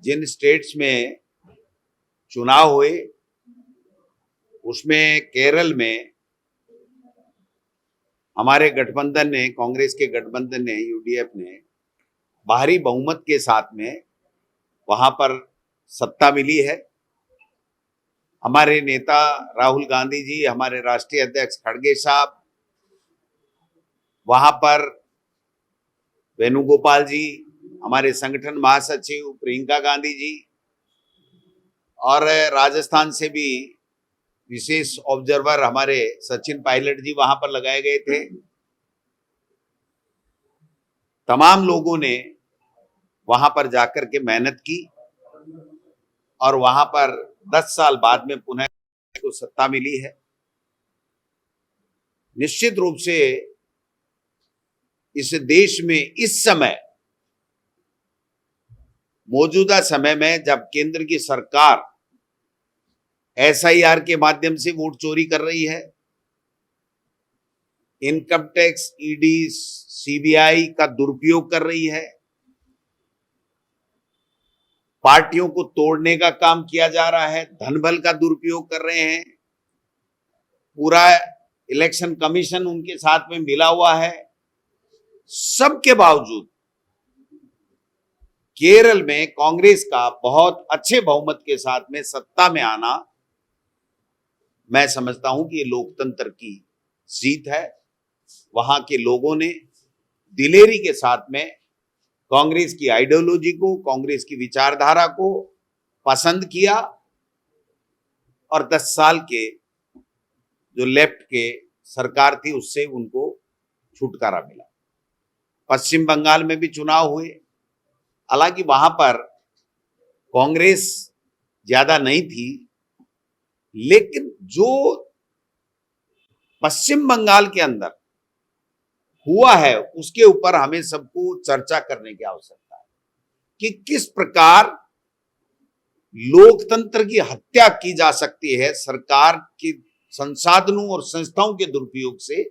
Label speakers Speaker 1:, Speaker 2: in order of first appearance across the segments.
Speaker 1: जिन states में चुनाव हुए उसमें केरल में हमारे गठबंधन ने, कांग्रेस के गठबंधन ने, यूडीएफ ने भारी बहुमत के साथ में वहां पर सत्ता मिली है। हमारे नेता राहुल गांधी जी, हमारे राष्ट्रीय अध्यक्ष खड़गे साहब, वहां पर वेणुगोपाल जी, हमारे संगठन महासचिव प्रियंका गांधी जी, और राजस्थान से भी विशेष ऑब्जर्वर हमारे सचिन पायलट जी वहां पर लगाए गए थे। तमाम लोगों ने वहां पर जाकर के मेहनत की और वहां पर 10 साल बाद में पुनः को सत्ता मिली है। निश्चित रूप से इस देश में इस समय, मौजूदा समय में, जब केंद्र की सरकार एसआईआर के माध्यम से वोट चोरी कर रही है, इनकम टैक्स, ईडी, सीबीआई का दुरुपयोग कर रही है, पार्टियों को तोड़ने का काम किया जा रहा है, धन बल का दुरुपयोग कर रहे हैं, पूरा इलेक्शन कमीशन उनके साथ में मिला हुआ है, सबके बावजूद केरल में कांग्रेस का बहुत अच्छे बहुमत के साथ में सत्ता में आना, मैं समझता हूं कि ये लोकतंत्र की जीत है। वहां के लोगों ने दिलेरी के साथ में कांग्रेस की आइडियोलॉजी को, कांग्रेस की विचारधारा को पसंद किया और 10 साल के जो लेफ्ट के सरकार थी उससे उनको छुटकारा मिला। पश्चिम बंगाल में भी चुनाव हुए, हालांकि वहां पर कांग्रेस ज्यादा नहीं थी, लेकिन जो पश्चिम बंगाल के अंदर हुआ है उसके ऊपर हमें सबको चर्चा करने की आवश्यकता है कि किस प्रकार लोकतंत्र की हत्या की जा सकती है सरकार के संसाधनों और संस्थाओं के दुरुपयोग से।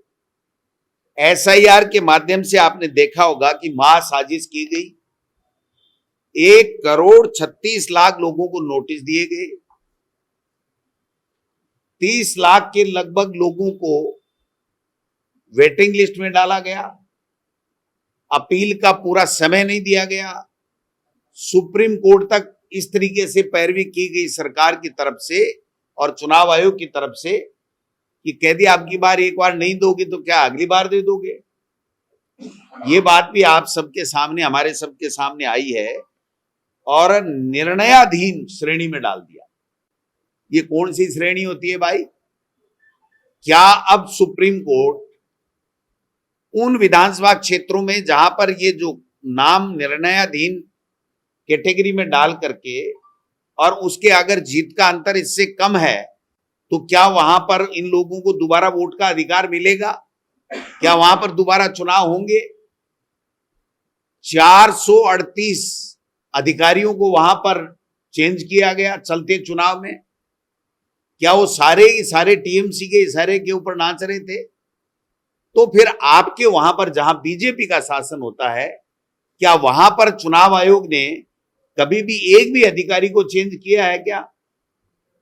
Speaker 1: एसआईआर के माध्यम से आपने देखा होगा कि महासाजिश की गई, 1,36,00,000 लोगों को नोटिस दिए गए, 30 लाख के लगभग लोगों को वेटिंग लिस्ट में डाला गया, अपील का पूरा समय नहीं दिया गया, सुप्रीम कोर्ट तक इस तरीके से पैरवी की गई सरकार की तरफ से और चुनाव आयोग की तरफ से कि कह दिया आपकी बार एक बार नहीं दोगे तो क्या अगली बार दे दोगे। ये बात भी आप सबके सामने, हमारे सबके सामने आई है और निर्णयाधीन श्रेणी में डाल दिया। ये कौन सी श्रेणी होती है भाई? क्या अब सुप्रीम कोर्ट उन विधानसभा क्षेत्रों में जहां पर ये जो नाम निर्णयाधीन कैटेगरी में डाल करके और उसके अगर जीत का अंतर इससे कम है तो क्या वहां पर इन लोगों को दोबारा वोट का अधिकार मिलेगा? क्या वहां पर दोबारा चुनाव होंगे? 438 अधिकारियों को वहां पर चेंज किया गया चलते चुनाव में। क्या वो सारे टीएमसी के इशारे के ऊपर नाच रहे थे? तो फिर आपके वहां पर जहां बीजेपी का शासन होता है, क्या वहां पर चुनाव आयोग ने कभी भी एक भी अधिकारी को चेंज किया है क्या?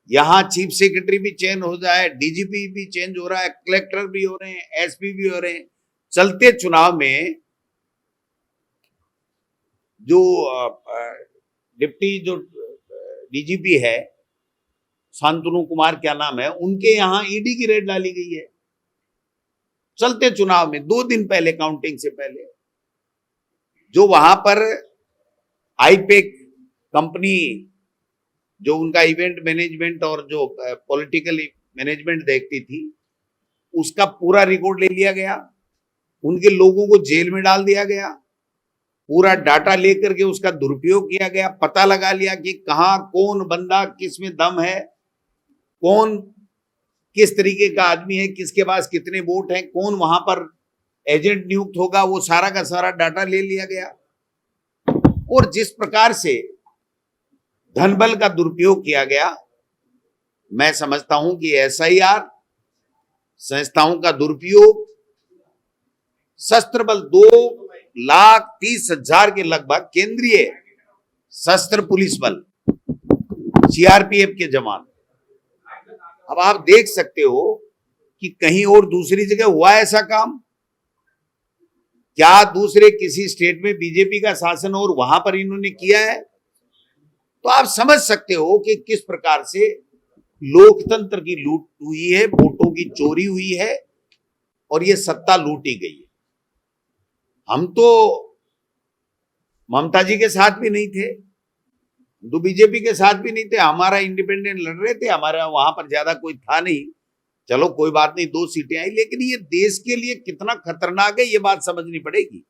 Speaker 1: यहां चीफ सेक्रेटरी भी चेंज हो जाए, डीजीपी भी चेंज हो रहा है, कलेक्टर भी हो रहे हैं, एसपी भी हो रहे हैं। चलते चुनाव में जो डिप्टी जो डीजीपी है, शांतनु कुमार क्या नाम है, उनके यहां ईडी की रेड डाली गई है चलते चुनाव में 2 दिन पहले, काउंटिंग से पहले। जो वहां पर आईपेक कंपनी जो उनका इवेंट मैनेजमेंट और जो पॉलिटिकल मैनेजमेंट देखती थी, उसका पूरा रिकॉर्ड ले लिया गया, उनके लोगों को जेल में डाल दिया गया, पूरा डाटा लेकर के उसका दुरुपयोग किया गया, पता लगा लिया कि कहां कौन बंदा किस में दम है, कौन किस तरीके का आदमी है, किसके पास कितने वोट हैं, कौन वहां पर एजेंट नियुक्त होगा, वो सारा का सारा डाटा ले लिया गया। और जिस प्रकार से धन बल का दुरुपयोग किया गया, मैं समझता हूं कि एसआईआर, संस्थाओं का दुरुपयोग, शस्त्र बल 2,30,000 के लगभग केंद्रीय सशस्त्र पुलिस बल, सीआरपीएफ के जवान। अब आप देख सकते हो कि कहीं और दूसरी जगह हुआ ऐसा काम? क्या दूसरे किसी स्टेट में बीजेपी का शासन और वहां पर इन्होंने किया है? तो आप समझ सकते हो कि किस प्रकार से लोकतंत्र की लूट हुई है, वोटों की चोरी हुई है और ये सत्ता लूटी गई है। हम तो ममता जी के साथ भी नहीं थे, तो बीजेपी के साथ भी नहीं थे, हमारा इंडिपेंडेंट लड़ रहे थे, हमारा वहां पर ज्यादा कोई था नहीं। चलो कोई बात नहीं, 2 सीटें आई, लेकिन ये देश के लिए कितना खतरनाक है ये बात समझनी पड़ेगी।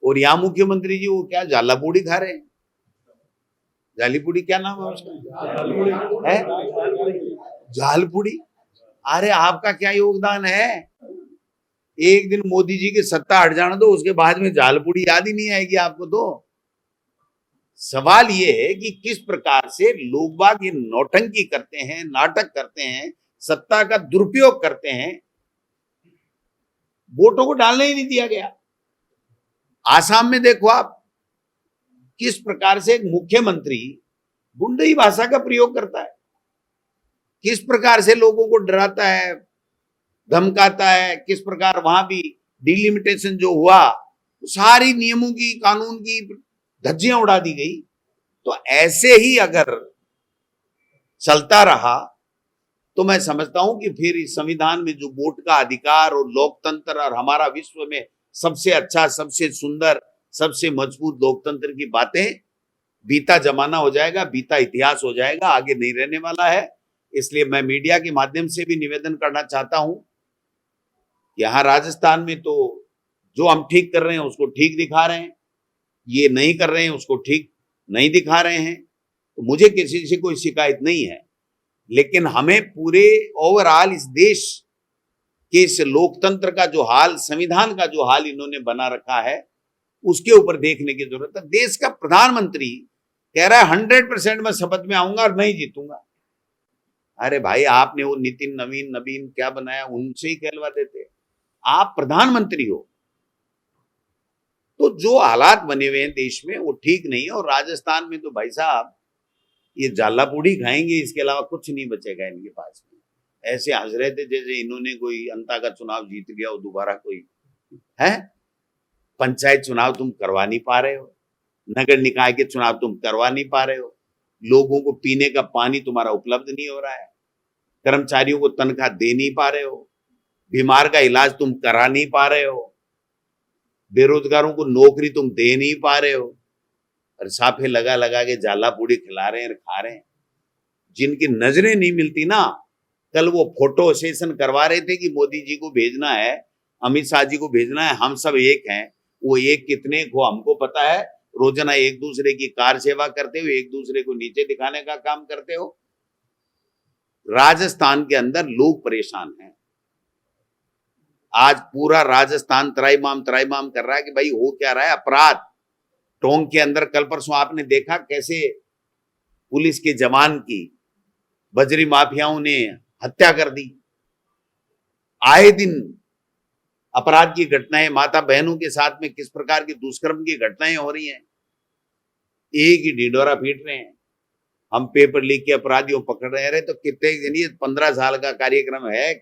Speaker 1: और यहाँ मुख्यमंत्री जी वो क्या जाला पूड़ी खा रहे हैं, जालीपुड़ी, क्या नाम है उसका, है झालपुड़ी। अरे आपका क्या योगदान है? एक दिन मोदी जी की सत्ता हट जाना दो, उसके बाद में झालपुड़ी याद ही नहीं आएगी आपको। तो सवाल ये है कि किस प्रकार से लोग बाग ये नौटंकी करते हैं, नाटक करते हैं, सत्ता का दुरुपयोग करते हैं। वोटों को डालने ही नहीं दिया गया। आसाम में देखो आप किस प्रकार से एक मुख्यमंत्री गुंडई भाषा का प्रयोग करता है, किस प्रकार से लोगों को डराता है, धमकाता है, किस प्रकार वहां भी डिलिमिटेशन जो हुआ सारी नियमों की, कानून की धज्जियां उड़ा दी गई। तो ऐसे ही अगर चलता रहा तो मैं समझता हूं कि फिर इस संविधान में जो वोट का अधिकार और लोकतंत्र और हमारा विश्व में सबसे अच्छा, सबसे सुंदर, सबसे मजबूत लोकतंत्र की बातें, बीता जमाना हो जाएगा, बीता इतिहास हो जाएगा, आगे नहीं रहने वाला है। इसलिए मैं मीडिया के माध्यम से भी निवेदन करना चाहता हूं, यहां राजस्थान में तो जो हम ठीक कर रहे हैं उसको ठीक दिखा रहे हैं, ये नहीं कर रहे हैं उसको ठीक नहीं दिखा रहे हैं। तो मुझे किसी से कोई शिकायत नहीं है, लेकिन हमें पूरे ओवरऑल इस देश के इस लोकतंत्र का जो हाल, संविधान का जो हाल इन्होंने बना रखा है उसके ऊपर देखने की जरूरत है। देश का प्रधानमंत्री कह रहा है 100% मैं शपथ में आऊंगा और मैं ही जीतूंगा। अरे भाई, आपने वो नितिन नवीन क्या बनाया, उनसे ही कहलवा देते। आप प्रधानमंत्री हो। तो जो हालात बने हुए हैं देश में वो ठीक नहीं है। और राजस्थान में तो भाई साहब ये जाला पूड़ी खाएंगे, इसके अलावा कुछ नहीं बचेगा इनके पास में। ऐसे हंस रहे थे जैसे इन्होंने कोई अंता का चुनाव जीत लिया हो दोबारा कोई है। पंचायत चुनाव तुम करवा नहीं पा रहे हो, नगर निकाय के चुनाव तुम करवा नहीं पा रहे हो, लोगों को पीने का पानी तुम्हारा उपलब्ध नहीं हो रहा है, कर्मचारियों को तनख्वाह दे नहीं पा रहे हो, बीमार का इलाज तुम करा नहीं पा रहे हो, बेरोजगारों को नौकरी तुम दे नहीं पा रहे हो, और साफे लगा लगा के जाला पूड़ी खिला रहे हैं और खा रहे हैं। जिनकी नजरें नहीं मिलती ना, कल वो फोटो सेशन करवा रहे थे कि मोदी जी को भेजना है, अमित शाह जी को भेजना है, हम सब एक हैं। वो एक कितने को हमको पता है। रोजाना एक दूसरे की कार सेवा करते हो, एक दूसरे को नीचे दिखाने का काम करते हो। राजस्थान के अंदर लोग परेशान हैं। आज पूरा राजस्थान त्राईमाम कर रहा है कि भाई हो क्या रहा है। अपराध टोंक के अंदर कल परसों आपने देखा कैसे पुलिस के जवान की बजरी माफियाओं ने हत्या कर दी। आए दिन अपराध की घटनाएं, माता बहनों के साथ में किस प्रकार की दुष्कर्म की घटनाएं हो रही हैं। एक ही ढिंडोरा पीट रहे हैं। हम पेपर लीक के अपराधियों पकड़ रहे तो कितने दिन, ये 15 साल का कार्यक्रम है,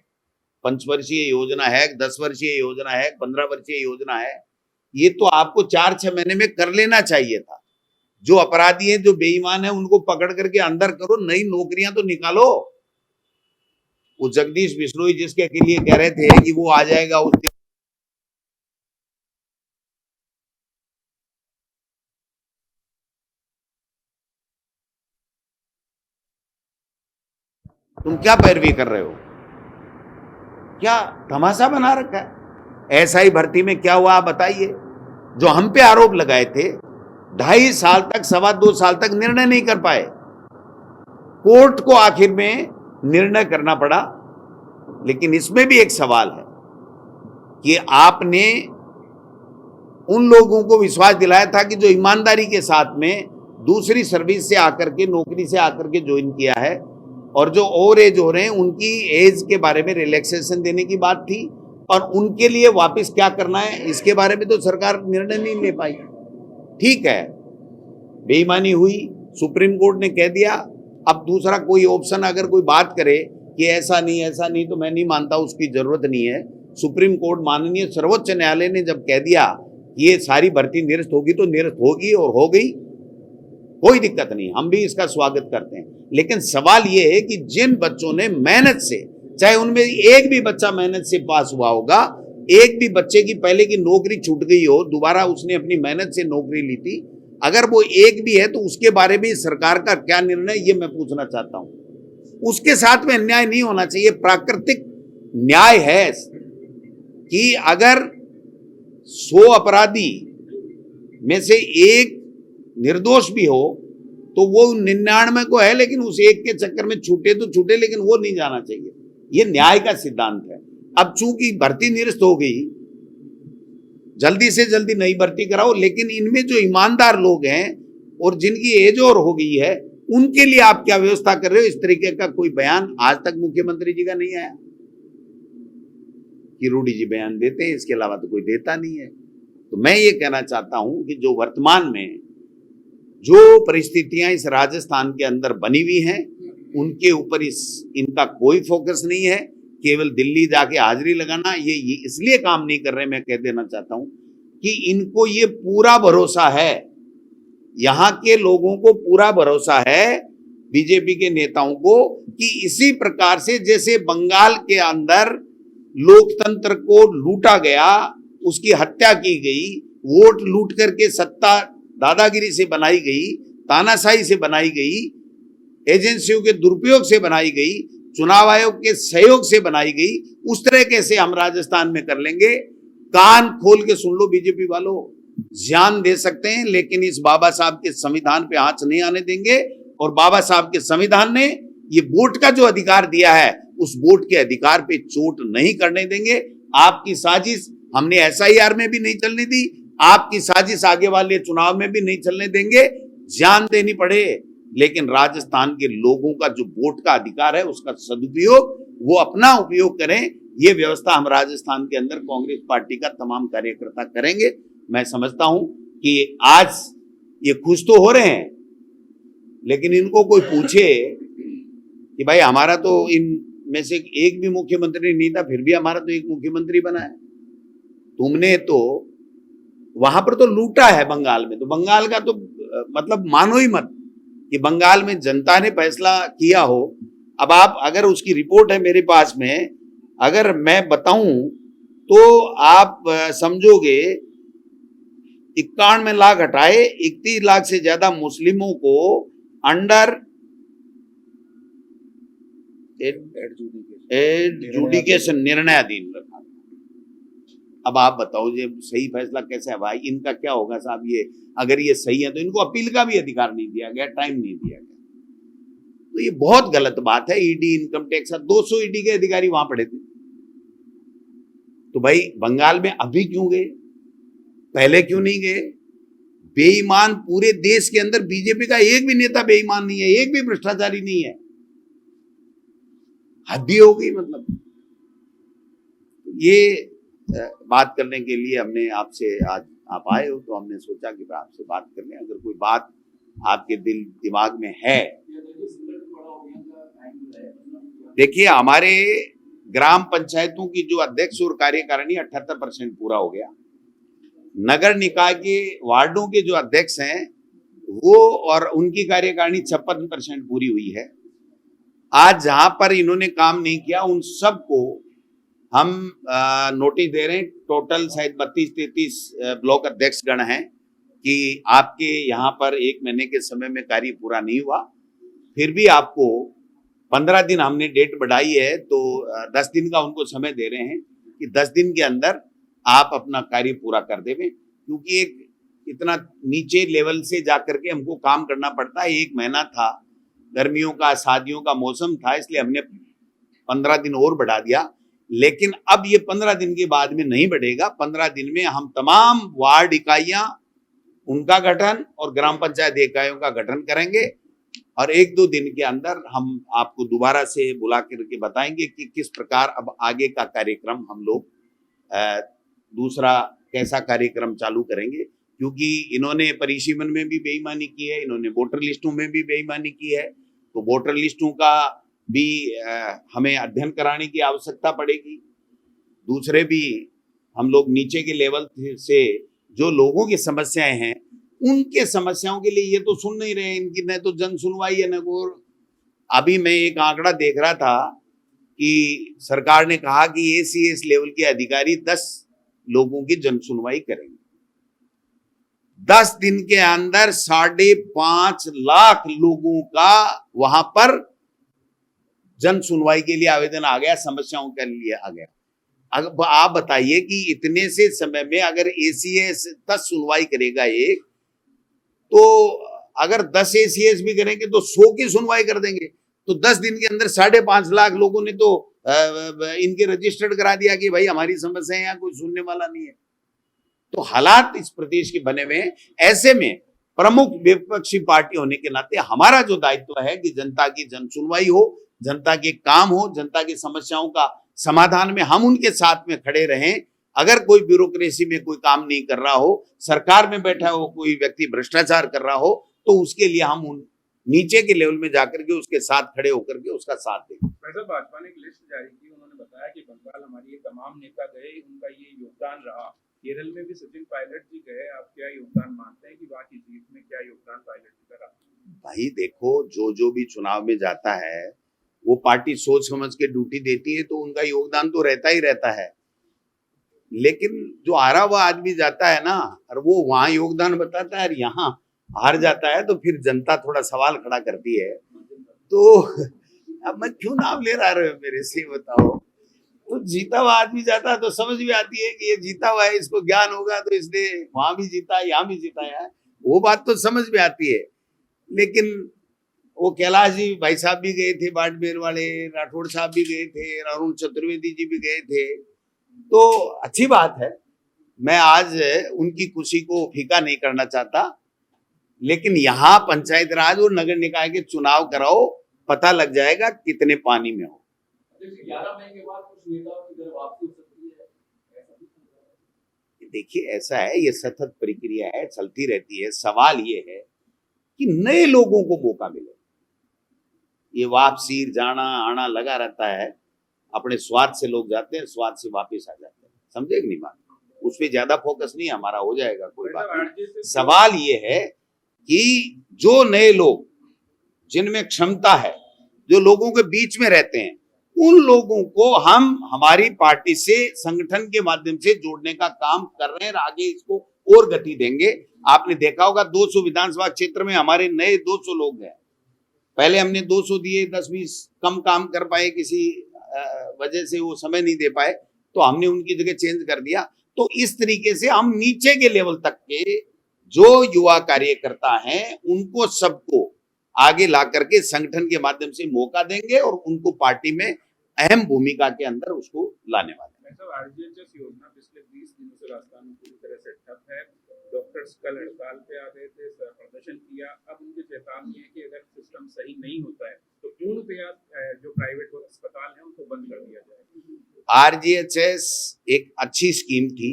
Speaker 1: 5 वर्षीय योजना है, 10 वर्षीय योजना है, 15 वर्षीय योजना है। ये तो आपको 4-6 महीने में कर लेना चाहिए था। जो अपराधी हैं, जो बेईमान हैं, उनको पकड़ करके अंदर करो, नई नौकरियां तो निकालो। वो जगदीश बिश्नोई जिसके लिए कह रहे थे कि वो आ जाएगा उसके, तुम क्या पैरवी कर रहे हो? क्या तमाशा बना रखा है? एसआई भर्ती में क्या हुआ आप बताइए। जो हम पे आरोप लगाए थे, 2.5 साल तक, 2.25 साल तक निर्णय नहीं कर पाए। कोर्ट को आखिर में निर्णय करना पड़ा। लेकिन इसमें भी एक सवाल है कि आपने उन लोगों को विश्वास दिलाया था कि जो ईमानदारी के साथ में दूसरी सर्विस से आकर के, नौकरी से आकर के ज्वाइन किया है, और जो ओवर एज हो रहे हैं उनकी एज के बारे में रिलैक्सेशन देने की बात थी, और उनके लिए वापस क्या करना है इसके बारे में तो सरकार निर्णय नहीं ले पाई। ठीक है, बेईमानी हुई, सुप्रीम कोर्ट ने कह दिया। अब दूसरा कोई ऑप्शन अगर कोई बात करे कि ऐसा नहीं, तो मैं नहीं मानता, उसकी जरूरत नहीं है। सुप्रीम कोर्ट, माननीय सर्वोच्च न्यायालय ने जब कह दिया कि ये सारी भर्ती निरस्त होगी तो निरस्त होगी, और हो गई, कोई दिक्कत नहीं, हम भी इसका स्वागत करते हैं। लेकिन सवाल ये है कि जिन बच्चों ने मेहनत से, चाहे उनमें एक भी बच्चा मेहनत से पास हुआ होगा, एक भी बच्चे की पहले की नौकरी छूट गई हो, दोबारा उसने अपनी मेहनत से नौकरी ली थी, अगर वो एक भी है तो उसके बारे में सरकार का क्या निर्णय, ये मैं पूछना चाहता हूं। उसके साथ में अन्याय नहीं होना चाहिए। प्राकृतिक न्याय है कि अगर 100 अपराधी में से एक निर्दोष भी हो तो वो 99 को है, लेकिन उस एक के चक्कर में छूटे तो छूटे, लेकिन वो नहीं जाना चाहिए। ये न्याय का सिद्धांत है। अब चूंकि भर्ती निरस्त हो गई, जल्दी से जल्दी नई भर्ती कराओ, लेकिन इनमें जो ईमानदार लोग हैं और जिनकी एज और हो गई है, उनके लिए आप क्या व्यवस्था कर रहे हो? इस तरीके का कोई बयान आज तक मुख्यमंत्री जी का नहीं आया। किरोड़ी जी बयान देते हैं, इसके अलावा तो कोई देता नहीं है। तो मैं ये कहना चाहता हूं कि जो वर्तमान में जो परिस्थितियां इस राजस्थान के अंदर बनी हुई हैं, उनके ऊपर इनका कोई फोकस नहीं है। केवल दिल्ली जाके हाजिरी लगाना, ये इसलिए काम नहीं कर रहे, मैं कह देना चाहता हूं कि इनको ये पूरा भरोसा है, यहां के लोगों को पूरा भरोसा है, बीजेपी के नेताओं को, कि इसी प्रकार से जैसे बंगाल के अंदर लोकतंत्र को लूटा गया, उसकी हत्या की गई, वोट लूट करके सत्ता दादागिरी से बनाई गई, तानाशाही से बनाई गई, एजेंसियों के दुरुपयोग से बनाई गई, चुनाव आयोग के सहयोग से बनाई गई, उस तरह कैसे हम राजस्थान में कर लेंगे। कान खोल के सुन लो बीजेपी वालों, जान दे सकते हैं, लेकिन इस बाबा साहब के संविधान पे आंच नहीं आने देंगे। और बाबा साहब के संविधान ने ये वोट का जो अधिकार दिया है, उस वोट के अधिकार पे चोट नहीं करने देंगे। आपकी साजिश हमने एसआईआर में भी नहीं चलने दी, आपकी साजिश आगे वाले चुनाव में भी नहीं चलने देंगे। जान देनी पड़े, लेकिन राजस्थान के लोगों का जो वोट का अधिकार है, उसका सदुपयोग वो अपना उपयोग करें। ये व्यवस्था हम राजस्थान के अंदर कांग्रेस पार्टी का तमाम कार्यकर्ता करेंगे। मैं समझता हूं कि आज ये खुश तो हो रहे हैं, लेकिन इनको कोई पूछे कि भाई हमारा तो इन में से एक भी मुख्यमंत्री नहीं था, फिर भी हमारा तो एक मुख्यमंत्री बना है। तुमने तो वहां पर तो लूटा है बंगाल में, तो बंगाल का तो मतलब मानो ही मत कि बंगाल में जनता ने फैसला किया हो। अब आप, अगर उसकी रिपोर्ट है मेरे पास में, अगर मैं बताऊं तो आप समझोगे 91 लाख हटाए, 31 लाख से ज्यादा मुस्लिमों को अंडर एडजुडिकेशन, निर्णयाधीन रखा। अब आप बताओ ये सही फैसला कैसे है भाई? इनका क्या होगा साहब? ये अगर ये सही है तो इनको अपील का भी अधिकार नहीं दिया गया, टाइम नहीं दिया गया, तो ये बहुत गलत बात है। ईडी, इनकम टैक्स, 200 ईडी के अधिकारी वहां पड़े थे। तो भाई बंगाल में अभी क्यों गए, पहले क्यों नहीं गए? बेईमान पूरे देश के अंदर बीजेपी का एक भी नेता बेईमान नहीं है, एक भी भ्रष्टाचारी नहीं है। हद भी हो गई। मतलब ये बात करने के लिए हमने आपसे, आज आप आए हो तो हमने सोचा कि आपसे बात कर लें। अगर कोई बात आपके दिल दिमाग में है। देखिए, हमारे ग्राम पंचायतों की जो अध्यक्ष और कार्यकारिणी 78% पूरा हो गया। नगर निकाय के वार्डों के जो अध्यक्ष हैं वो और उनकी कार्यकारिणी 56% पूरी हुई है। आज जहां पर इन्होंने काम नहीं किया उन सबको हम नोटिस दे रहे हैं। टोटल शायद 32-33 ब्लॉक अध्यक्ष गण हैं कि आपके यहाँ पर 1 महीने के समय में कार्य पूरा नहीं हुआ, फिर भी आपको 15 दिन हमने डेट बढ़ाई है, तो 10 दिन का उनको समय दे रहे हैं कि 10 दिन के अंदर आप अपना कार्य पूरा कर देवें। क्योंकि एक इतना नीचे लेवल से जाकर के हमको काम करना पड़ता है। 1 महीना था, गर्मियों का, शादियों का मौसम था, इसलिए हमने 15 दिन और बढ़ा दिया। लेकिन अब ये 15 दिन के बाद में नहीं बढ़ेगा। 15 दिन में हम तमाम वार्ड इकाइयां, उनका गठन और ग्राम पंचायत इकाइयों का गठन करेंगे, और 1-2 दिन के अंदर हम आपको दोबारा से बुला करके बताएंगे कि किस प्रकार अब आगे का कार्यक्रम हम लोग दूसरा कैसा कार्यक्रम चालू करेंगे। क्योंकि इन्होंने परिसीमन में भी बेईमानी की है, इन्होंने वोटर लिस्टों में भी बेईमानी की है, तो वोटर लिस्टों का भी हमें अध्ययन कराने की आवश्यकता पड़ेगी। दूसरे भी हम लोग नीचे के लेवल से जो लोगों की समस्याएं हैं, उनके समस्याओं के लिए ये तो सुन नहीं रहे, इनकी न तो जन सुनवाई है न कोई। अभी मैं एक आंकड़ा देख रहा था कि सरकार ने कहा कि ACS लेवल के अधिकारी 10 लोगों की जन सुनवाई करेंगे। 10 दिन के अंदर 5.5 लाख लोगों का वहां पर जन सुनवाई के लिए आवेदन आ गया, समस्याओं के लिए आ गया। अब आप बताइए कि इतने से समय में अगर ACS 10 सुनवाई करेगा एक, तो अगर 10 ACS भी करेंगे तो 100 की सुनवाई कर देंगे। तो 10 दिन के अंदर 5.5 लाख लोगों ने तो इनके रजिस्टर्ड करा दिया कि भाई हमारी समस्या है, यहाँ कोई सुनने वाला नहीं है। तो हालात इस प्रदेश के बने हुए हैं। ऐसे में प्रमुख विपक्षी पार्टी होने के नाते हमारा जो दायित्व है कि जनता की जन सुनवाई हो, जनता के काम हो, जनता की समस्याओं का समाधान में हम उनके साथ में खड़े रहें। अगर कोई ब्यूरोक्रेसी में कोई काम नहीं कर रहा हो, सरकार में बैठा हो कोई व्यक्ति भ्रष्टाचार कर रहा हो, तो उसके लिए हम उन नीचे के लेवल में जाकर के उसके साथ खड़े होकर के उसका साथ दें।
Speaker 2: भाजपा ने एक लिस्ट जारी की, उन्होंने बताया कि बंगाल हमारी तमाम नेता गए, उनका ये योगदान रहा। केरल में भी सचिन पायलट जी गए, आप क्या योगदान मानते हैं कि वहाँ की जीत में क्या योगदान पायलट जी का रहा?
Speaker 1: भाई देखो, जो भी चुनाव में जाता है वो पार्टी सोच समझ के ड्यूटी देती है, तो उनका योगदान तो रहता ही रहता है। लेकिन जो हारा हुआ आदमी जाता है ना, और वो वहां योगदान बताता है और यहाँ हार जाता है, तो फिर जनता थोड़ा सवाल खड़ा करती है। तो अब मैं क्यों नाम ले रहा है मेरे से, बताओ। तो जीता हुआ आदमी जाता है तो समझ भी आती है कि ये जीता हुआ है, इसको ज्ञान होगा, तो इसलिए वहां भी जीता है, यहाँ भी जीता है, वो बात तो समझ में आती है। लेकिन वो कैलाश जी भाई साहब भी गए थे, बाड़मेर वाले राठौड़ साहब भी गए थे, अरुण चतुर्वेदी जी भी गए थे, तो अच्छी बात है। मैं आज उनकी खुशी को फीका नहीं करना चाहता, लेकिन यहाँ पंचायत राज और नगर निकाय के चुनाव कराओ, पता लग जाएगा कितने पानी में हो।
Speaker 2: 11 मई के बाद कुछ नेताओं की तरफ वापसी हो सकती है।
Speaker 1: देखिए ऐसा है, ये सतत प्रक्रिया है, चलती रहती है। सवाल ये है कि नए लोगों को मौका मिले। ये वापसी जाना आना लगा रहता है, अपने स्वार्थ से लोग जाते हैं, स्वार्थ से वापस आ जाते हैं। समझे कि नहीं बात? उस पर ज्यादा फोकस नहीं, हमारा हो जाएगा, कोई बात नहीं। सवाल ये है कि जो नए लोग जिनमें क्षमता है, जो लोगों के बीच में रहते हैं, उन लोगों को हम हमारी पार्टी से संगठन के माध्यम से जोड़ने का काम कर रहे हैं, आगे इसको और गति देंगे। आपने देखा होगा 200 विधानसभा क्षेत्र में हमारे नए 200 लोग हैं। पहले हमने 200 दिए, 10-20 कम काम कर पाए, किसी वजह से वो समय नहीं दे पाए, तो हमने उनकी जगह चेंज कर दिया। तो इस तरीके से हम नीचे के लेवल तक के जो युवा कार्यकर्ता हैं, उनको सबको आगे ला करके संगठन के माध्यम से मौका देंगे और उनको पार्टी में अहम भूमिका के अंदर उसको लाने वाले हैं।
Speaker 2: RGHS योजना पिछले 20 दिनों से राजस्थान में पूरी तरह से ठप है। डॉक्टर्स कल हड़ताल पे आ गए थे, प्रदर्शन किया। अब उनकी चेतावनी है कि अगर सिस्टम सही नहीं होता है तो पूर्णतया जो प्राइवेट अस्पताल हैं उनको बंद कर दिया जाएगा।
Speaker 1: RGHS एक अच्छी स्कीम थी,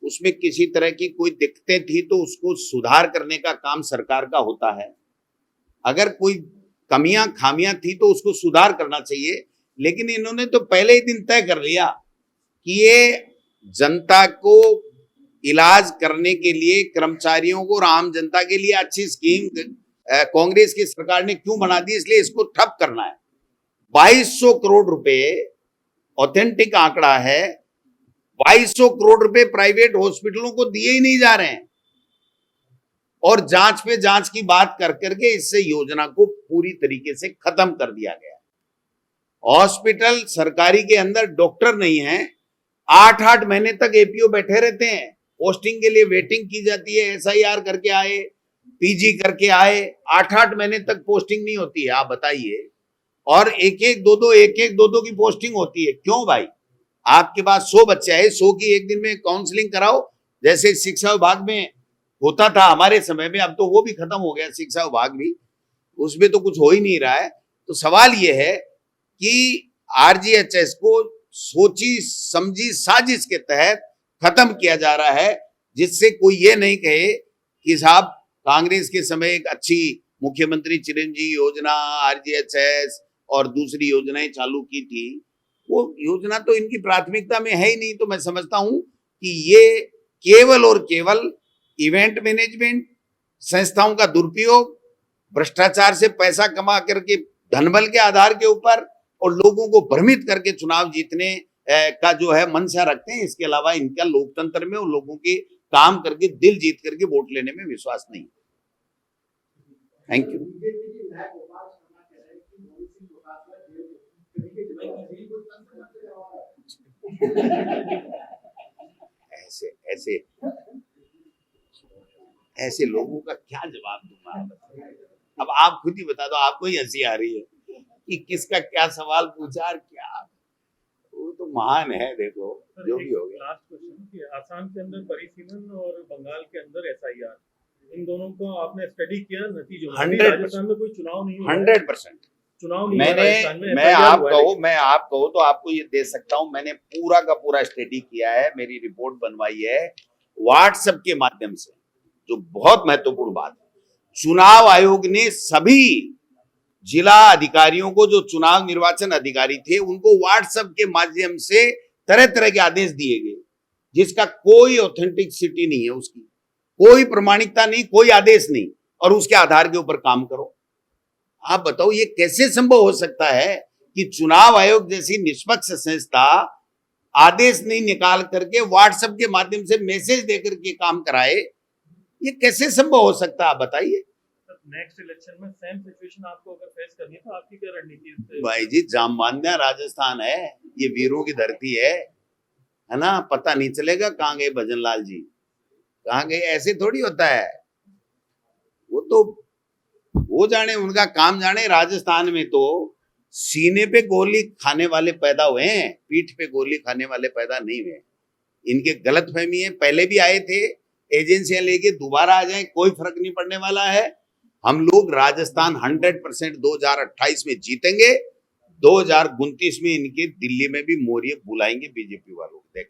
Speaker 1: उसमें किसी तरह की कोई दिक्कतें थी तो उसको सुधार करने का काम सरकार का होता है। अगर कोई कमियां खामियां थी तो उसको सुधार करना चाहिए, लेकिन इन्होंने तो पहले ही दिन तय कर लिया कि ये जनता को इलाज करने के लिए, कर्मचारियों को और आम जनता के लिए अच्छी स्कीम कांग्रेस की सरकार ने क्यों बना दी, इसलिए इसको ठप करना है। 2200 करोड़ रुपए, ऑथेंटिक आंकड़ा है, 2200 करोड़ रुपए प्राइवेट हॉस्पिटलों को दिए ही नहीं जा रहे हैं, और जांच पे जांच की बात कर करके इससे योजना को पूरी तरीके से खत्म कर दिया गया। हॉस्पिटल सरकारी के अंदर डॉक्टर नहीं है, 8-8 महीने तक एपीओ बैठे रहते हैं, पोस्टिंग के लिए वेटिंग की जाती है। SIR करके आए, PG करके आए, 8-8 महीने तक पोस्टिंग नहीं होती है। आप बताइए, और एक-एक दो-दो की पोस्टिंग होती है। क्यों भाई? आपके पास 100 बच्चे आए, 100 की एक दिन में काउंसलिंग कराओ, जैसे शिक्षा विभाग में होता था हमारे समय में। अब तो वो भी खत्म हो गया, शिक्षा विभाग भी, उसमें तो कुछ हो ही नहीं रहा है। तो सवाल ये है कि RGHS को सोची समझी साजिश के तहत खत्म किया जा रहा है, जिससे कोई ये नहीं कहे कि साहब कांग्रेस के समय एक अच्छी मुख्यमंत्री चिरंजीवी योजना, आरजीएचएस और दूसरी योजनाएं चालू की थी, वो योजना तो इनकी प्राथमिकता में है ही नहीं। तो मैं समझता हूं कि ये केवल और केवल इवेंट मैनेजमेंट, संस्थाओं का दुरुपयोग, भ्रष्टाचार से पैसा कमा करके धनबल के आधार के ऊपर और लोगों को भ्रमित करके चुनाव जीतने का जो है मंशा रखते हैं। इसके अलावा इनका लोकतंत्र में और लोगों के काम करके दिल जीत करके वोट लेने में विश्वास नहीं। Thank you. ऐसे ऐसे ऐसे लोगों का क्या जवाब दूंगा? अब आप खुद ही बता दो, आपको ही हंसी आ रही है कि किसका क्या सवाल पूछा और क्या। वो तो महान है, देखो जो भी हो गया।
Speaker 3: लास्ट क्वेश्चन कि आसाम के अंदर परिसीमन और बंगाल के अंदर एसआईआर, इन दोनों को आपने स्टडी किया नतीजों में?
Speaker 1: 100%
Speaker 3: राजस्थान में कोई चुनाव नहीं हुआ,
Speaker 1: 100%
Speaker 3: चुनाव नहीं हुआ राजस्थान में,
Speaker 1: मैं
Speaker 3: FIR
Speaker 1: आप
Speaker 3: हुआ है
Speaker 1: कहो मैं आप कहो तो आपको ये दे सकता हूं। मैंने पूरा का पूरा स्टडी किया है, मेरी रिपोर्ट बनवाई है व्हाट्सएप के माध्यम से। जो बहुत महत्वपूर्ण बात है, चुनाव आयोग ने सभी जिला अधिकारियों को, जो चुनाव निर्वाचन अधिकारी थे, उनको व्हाट्सएप के माध्यम से तरह तरह के आदेश दिए गए, जिसका कोई ऑथेंटिसिटी नहीं है, उसकी कोई प्रमाणिकता नहीं, कोई आदेश नहीं, और उसके आधार के ऊपर काम करो। आप बताओ ये कैसे संभव हो सकता है कि चुनाव आयोग जैसी निष्पक्ष संस्था आदेश नहीं निकाल करके व्हाट्सएप के माध्यम से मैसेज देकर के काम कराए? ये कैसे संभव हो सकता है, आप बताइए।
Speaker 3: नेक्स्ट इलेक्शन में सेम सिचुएशन आपको अगर फेस करनी है तो आपकी क्या रणनीति है?
Speaker 1: भाई जी, जामबांधा राजस्थान है, ये वीरों की धरती है ना। पता नहीं चलेगा कहाँ गए भजनलाल जी, कहाँ गए, ऐसे थोड़ी होता है। वो तो वो जाने, उनका काम जाने। राजस्थान में तो सीने पे गोली खाने वाले पैदा हुए हैं, पीठ पे गोली खाने वाले पैदा नहीं हुए। इनके गलतफहमी है, पहले भी आए थे, एजेंसियां लेके दोबारा आ जाएं, कोई फर्क नहीं पड़ने वाला है। हम लोग राजस्थान 100% 2028 में जीतेंगे। 2029 में इनके दिल्ली में भी मोरिये बुलाएंगे बीजेपी वालों को, देख